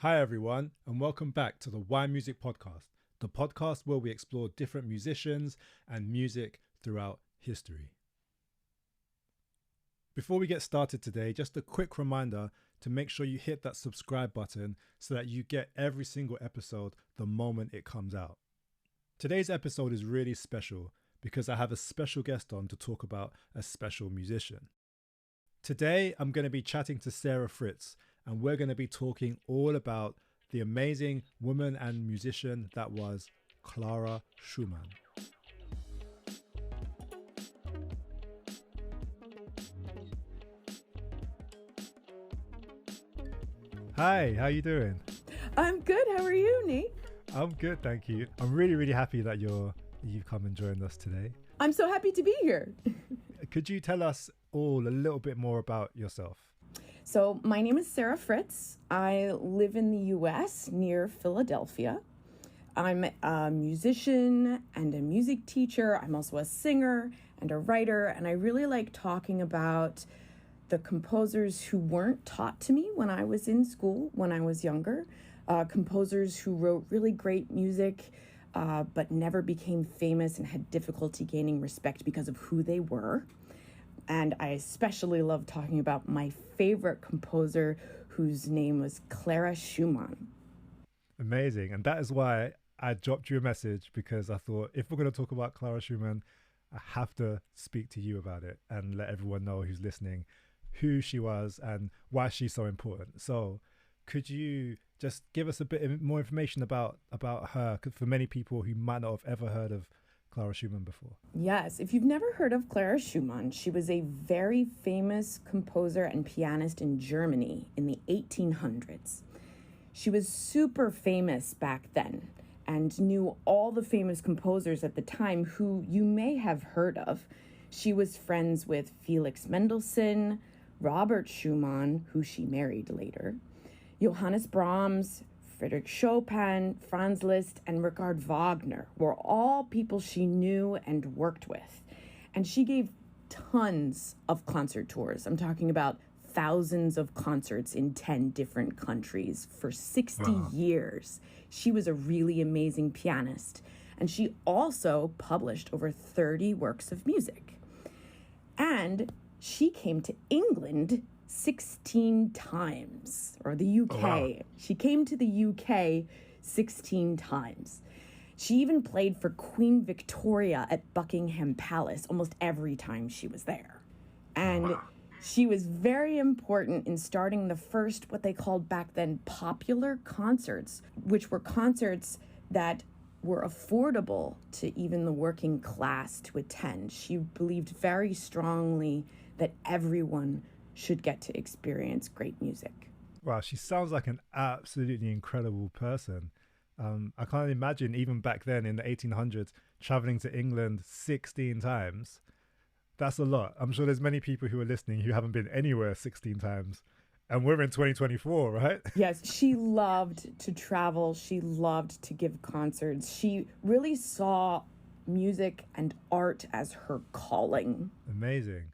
Hi, everyone, and welcome back to the Why Music Podcast, the podcast where we explore different musicians and music throughout history. Before we get started today, just a quick reminder to make sure you hit that subscribe button so that you get every single episode the moment it comes out. Today's episode is really special because I have a special guest on to talk about a special musician. Today, I'm going to be chatting to Sarah Fritz, and we're going to be talking all about the amazing woman and musician that was Clara Schumann. Hi, how you doing? I'm good. How are you, Nate? I'm good, thank you. I'm really happy that you've come and joined us today. I'm so happy to be here. Could you tell us all a little bit more about yourself? So my name is Sarah Fritz. I live in the U.S. near Philadelphia. I'm a musician and a music teacher. I'm also a singer and a writer, and I really like talking about the composers who weren't taught to me when I was in school, when I was younger, composers who wrote really great music, but never became famous and had difficulty gaining respect because of who they were. And I especially love talking about my favorite composer, whose name was Clara Schumann. Amazing. And that is why I dropped you a message, because I thought if we're going to talk about Clara Schumann, I have to speak to you about it and let everyone know who's listening who she was and why she's so important. So could you just give us a bit more information about her, for many people who might not have ever heard of Clara Schumann before? Yes, if you've never heard of Clara Schumann, she was a very famous composer and pianist in Germany in the 1800s. She was super famous back then and knew all the famous composers at the time who you may have heard of. She was friends with Felix Mendelssohn, Robert Schumann, who she married later, Johannes Brahms, Friedrich Chopin, Franz Liszt, and Richard Wagner were all people she knew and worked with. And she gave tons of concert tours. I'm talking about thousands of concerts in 10 different countries for 60 years. She was a really amazing pianist. And she also published over 30 works of music. And she came to England 16 times, or the UK. Oh, wow. She came to the UK 16 times. She even played for Queen Victoria at Buckingham Palace almost every time she was there. And she was very important in starting the first, what they called back then, popular concerts, which were concerts that were affordable to even the working class to attend. She believed very strongly that everyone should get to experience great music. Wow, she sounds like an absolutely incredible person. I can't imagine, even back then in the 1800s, traveling to England 16 times. That's a lot. I'm sure there's many people who are listening who haven't been anywhere 16 times. And we're in 2024, right? Yes, she loved to travel. She loved to give concerts. She really saw music and art as her calling. Amazing.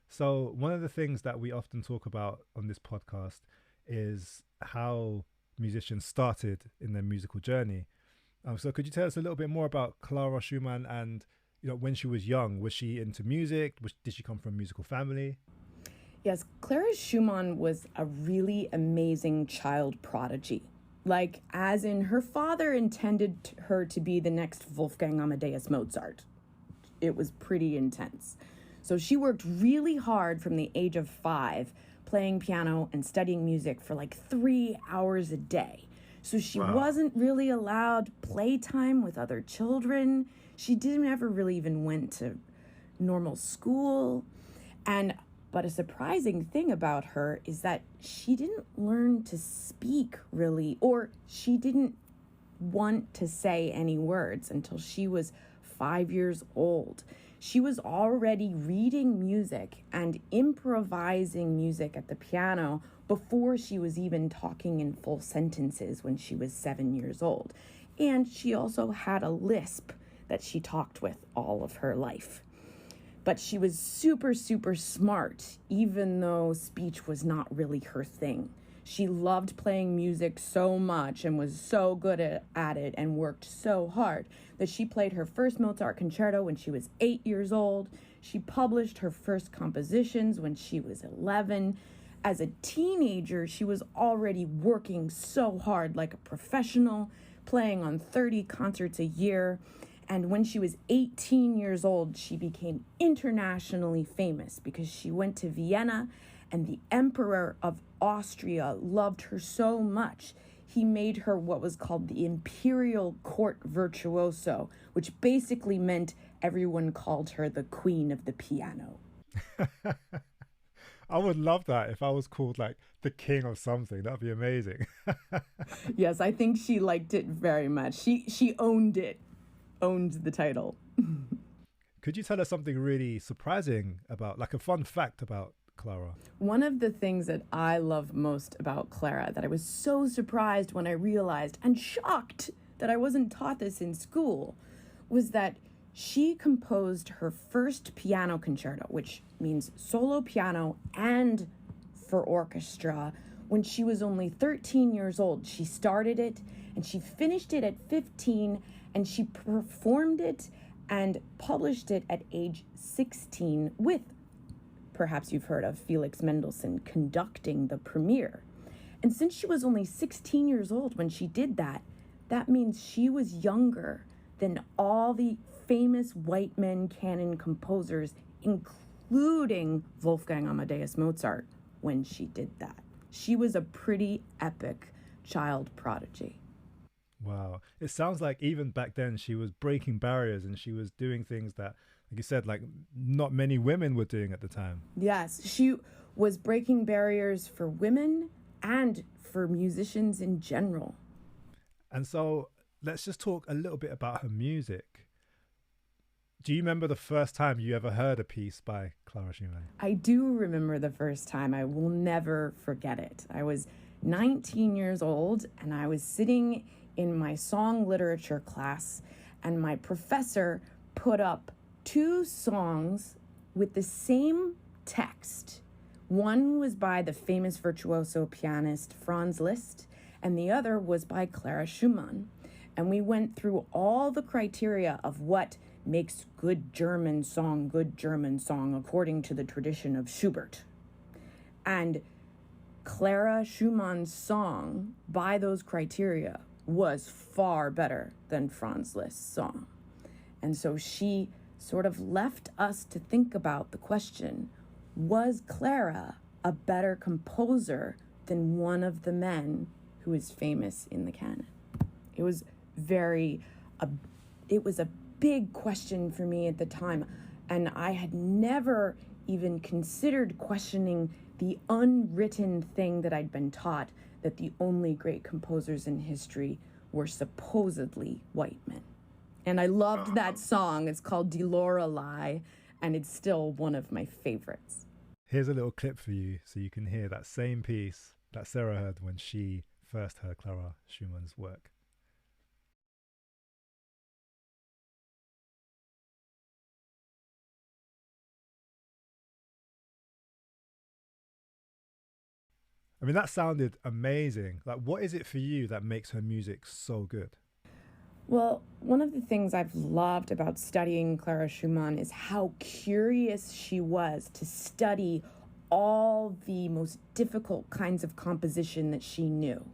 So one of the things that we often talk about on this podcast is how musicians started in their musical journey. So could you tell us a little bit more about Clara Schumann and, when she was young? Was she into music? Did she come from a musical family? Yes, Clara Schumann was a really amazing child prodigy. Like, as in, her father intended her to be the next Wolfgang Amadeus Mozart. It was pretty intense. So she worked really hard from the age of 5, playing piano and studying music for like 3 hours a day. So she wasn't really allowed playtime with other children. She didn't ever really even went to normal school. But a surprising thing about her is that she didn't learn to speak really, or she didn't want to say any words until she was 5 years old. She was already reading music and improvising music at the piano before she was even talking in full sentences when she was 7 years old. And she also had a lisp that she talked with all of her life. But she was super, super smart, even though speech was not really her thing. She loved playing music so much and was so good at it and worked so hard that she played her first Mozart concerto when she was 8 years old. She published her first compositions when she was 11. As a teenager, she was already working so hard like a professional, playing on 30 concerts a year. And when she was 18 years old, she became internationally famous because she went to Vienna, and the Emperor of Austria loved her so much. He made her what was called the Imperial Court Virtuoso, which basically meant everyone called her the Queen of the Piano. I would love that if I was called like the king of something. That'd be amazing. Yes, I think she liked it very much. She owned it, owned the title. Could you tell us something really surprising about, like a fun fact about Clara? One of the things that I love most about Clara, that I was so surprised when I realized and shocked that I wasn't taught this in school, was that she composed her first piano concerto, which means solo piano and for orchestra, when she was only 13 years old. She started it and she finished it at 15, and she performed it and published it at age 16 with, perhaps you've heard of, Felix Mendelssohn conducting the premiere. And since she was only 16 years old when she did that, that means she was younger than all the famous white men canon composers, including Wolfgang Amadeus Mozart, when she did that. She was a pretty epic child prodigy. Wow. It sounds like even back then she was breaking barriers and she was doing things that, like you said, like not many women were doing at the time. Yes, she was breaking barriers for women and for musicians in general. And so let's just talk a little bit about her music. Do you remember the first time you ever heard a piece by Clara Schumann? I do remember the first time. I will never forget it. I was 19 years old and I was sitting in my song literature class, and my professor put up two songs with the same text. One was by the famous virtuoso pianist Franz Liszt, and the other was by Clara Schumann. And we went through all the criteria of what makes good German song according to the tradition of Schubert. And Clara Schumann's song, by those criteria, was far better than Franz Liszt's song. And so she sort of left us to think about the question, was Clara a better composer than one of the men who is famous in the canon? It was a big question for me at the time, and I had never even considered questioning the unwritten thing that I'd been taught, that the only great composers in history were supposedly white men. And I loved that song. It's called Die Lorelei, and it's still one of my favorites. Here's a little clip for you so you can hear that same piece that Sarah heard when she first heard Clara Schumann's work. I mean, that sounded amazing. Like, what is it for you that makes her music so good? Well, one of the things I've loved about studying Clara Schumann is how curious she was to study all the most difficult kinds of composition that she knew.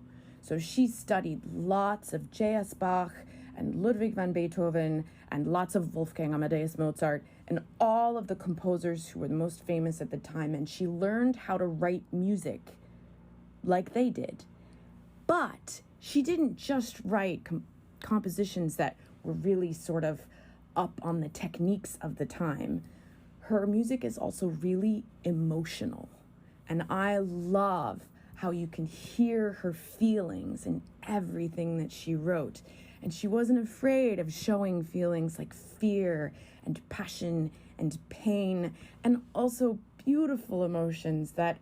So she studied lots of J.S. Bach and Ludwig van Beethoven and lots of Wolfgang Amadeus Mozart and all of the composers who were the most famous at the time. And she learned how to write music like they did. But she didn't just write compositions that were really sort of up on the techniques of the time. Her music is also really emotional. And I love how you can hear her feelings in everything that she wrote. And she wasn't afraid of showing feelings like fear and passion and pain, and also beautiful emotions that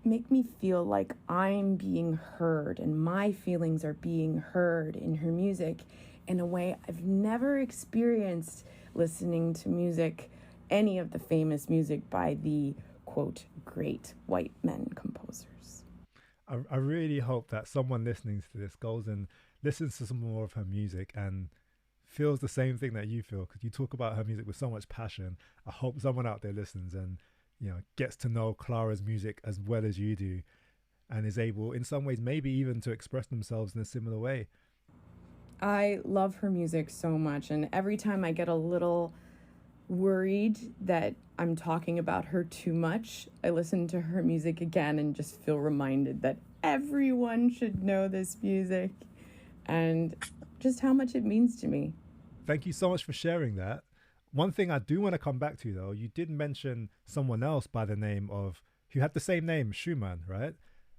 make me feel like I'm being heard and my feelings are being heard in her music in a way I've never experienced listening to music, any of the famous music by the, quote, great white men composers. I really hope that someone listening to this goes and listens to some more of her music and feels the same thing that you feel, because you talk about her music with so much passion. I hope someone out there listens and, you know, gets to know Clara's music as well as you do, and is able in some ways maybe even to express themselves in a similar way. I love her music so much, and every time I get a little worried that I'm talking about her too much, I listen to her music again and just feel reminded that everyone should know this music and just how much it means to me. Thank you so much for sharing that. One thing I do want to come back to, though, you did mention someone else by the name of, who had the same name, Schumann, right?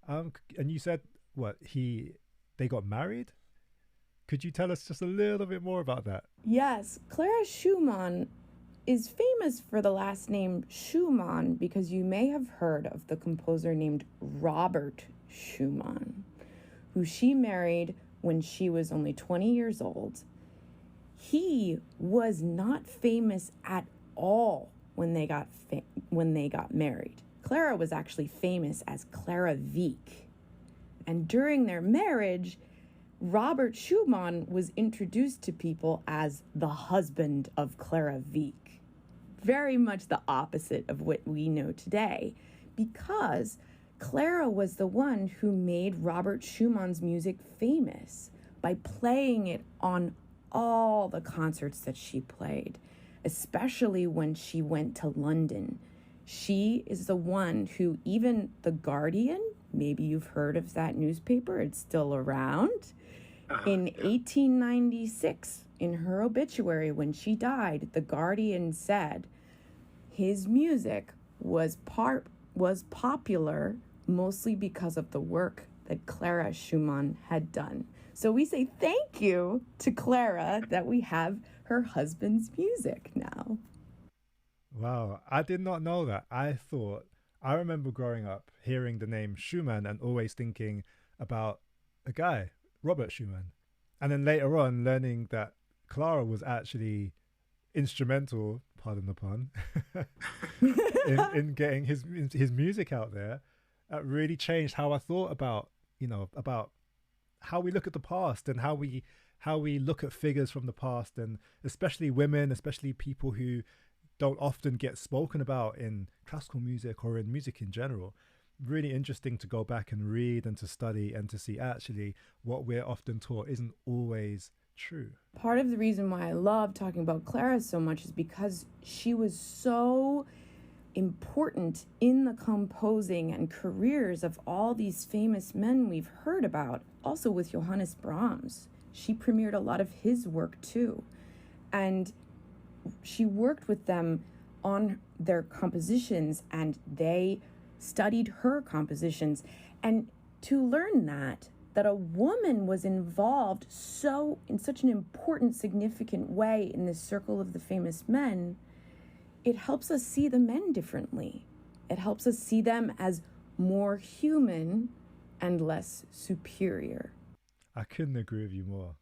And you said they got married. Could you tell us just a little bit more about that? Yes, Clara Schumann is famous for the last name Schumann because you may have heard of the composer named Robert Schumann, who she married when she was only 20 years old. He was not famous at all when they got married. Clara was actually famous as Clara Wieck. And during their marriage, Robert Schumann was introduced to people as the husband of Clara Wieck. Very much the opposite of what we know today, because Clara was the one who made Robert Schumann's music famous by playing it on all the concerts that she played, especially when she went to London. She is the one who, even The Guardian, maybe you've heard of that newspaper, it's still around. In 1896, in her obituary when she died, The Guardian said his music was popular mostly because of the work that Clara Schumann had done. So we say thank you to Clara that we have her husband's music now. Wow, I did not know that. I remember growing up hearing the name Schumann and always thinking about a guy, Robert Schumann. And then later on learning that Clara was actually instrumental, pardon the pun, in getting his music out there. That really changed how I thought about, about how we look at the past and how we look at figures from the past, and especially women, especially people who don't often get spoken about in classical music or in music in general. Really interesting to go back and read and to study and to see actually what we're often taught isn't always true. Part of the reason why I love talking about Clara so much is because she was so important in the composing and careers of all these famous men we've heard about. Also with Johannes Brahms, she premiered a lot of his work too, and she worked with them on their compositions, and they studied her compositions. And to learn that a woman was involved in such an important, significant way in this circle of the famous men, it helps us see the men differently. It helps us see them as more human and less superior. I couldn't agree with you more.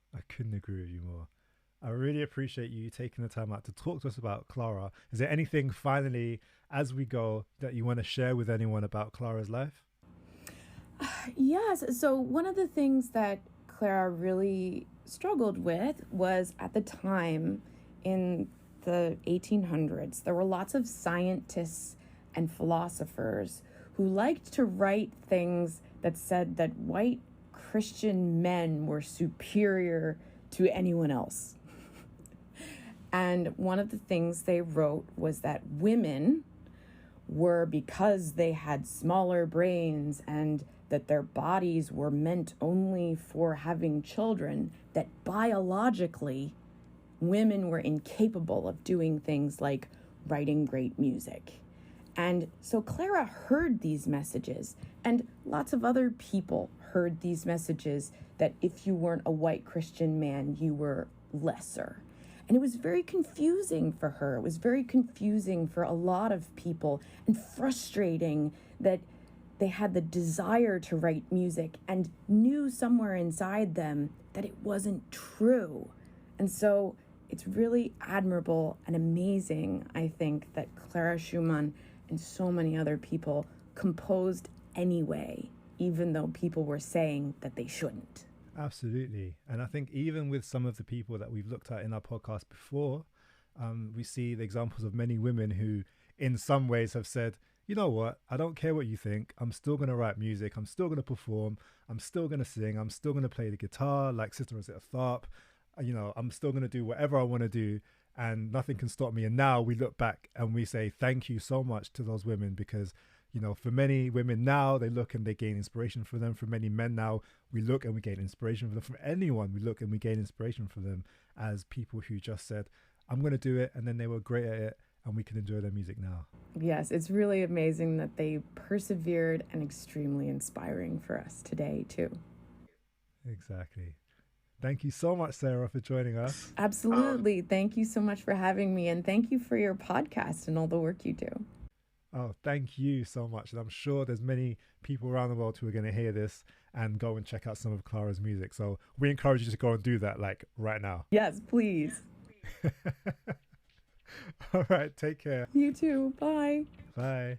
I really appreciate you taking the time out to talk to us about Clara. Is there anything finally, as we go, that you want to share with anyone about Clara's life? Yes. So one of the things that Clara really struggled with was, at the time in the 1800s, there were lots of scientists and philosophers who liked to write things that said that white Christian men were superior to anyone else. And one of the things they wrote was that women were, because they had smaller brains and that their bodies were meant only for having children, that biologically women were incapable of doing things like writing great music. And so Clara heard these messages, and lots of other people heard these messages, that if you weren't a white Christian man, you were lesser. And it was very confusing for her. It was very confusing for a lot of people, and frustrating that they had the desire to write music and knew somewhere inside them that it wasn't true. And so it's really admirable and amazing, I think, that Clara Schumann and so many other people composed anyway, even though people were saying that they shouldn't. Absolutely. And I think even with some of the people that we've looked at in our podcast before, we see the examples of many women who in some ways have said, you know what, I don't care what you think. I'm still going to write music. I'm still going to perform. I'm still going to sing. I'm still going to play the guitar like Sister Rosetta Tharpe. I'm still going to do whatever I want to do and nothing can stop me. And now we look back and we say thank you so much to those women because, for many women now, they look and they gain inspiration from them. For many men now, we look and we gain inspiration from them. From anyone, we look and we gain inspiration from them as people who just said, I'm going to do it. And then they were great at it and we can enjoy their music now. Yes, it's really amazing that they persevered and extremely inspiring for us today, too. Exactly. Thank you so much, Sarah, for joining us. Absolutely. Thank you so much for having me. And thank you for your podcast and all the work you do. Oh, thank you so much. And I'm sure there's many people around the world who are going to hear this and go and check out some of Clara's music. So we encourage you to go and do that, like right now. Yes, please. All right. Take care. You too. Bye. Bye.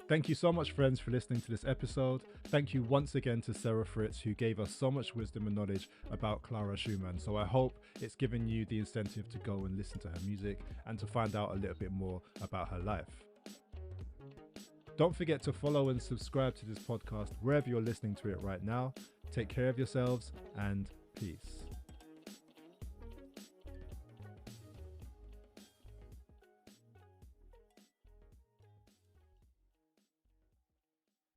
Thank you so much, friends, for listening to this episode. Thank you once again to Sarah Fritz, who gave us so much wisdom and knowledge about Clara Schumann. So I hope it's given you the incentive to go and listen to her music and to find out a little bit more about her life. Don't forget to follow and subscribe to this podcast wherever you're listening to it right now. Take care of yourselves and peace.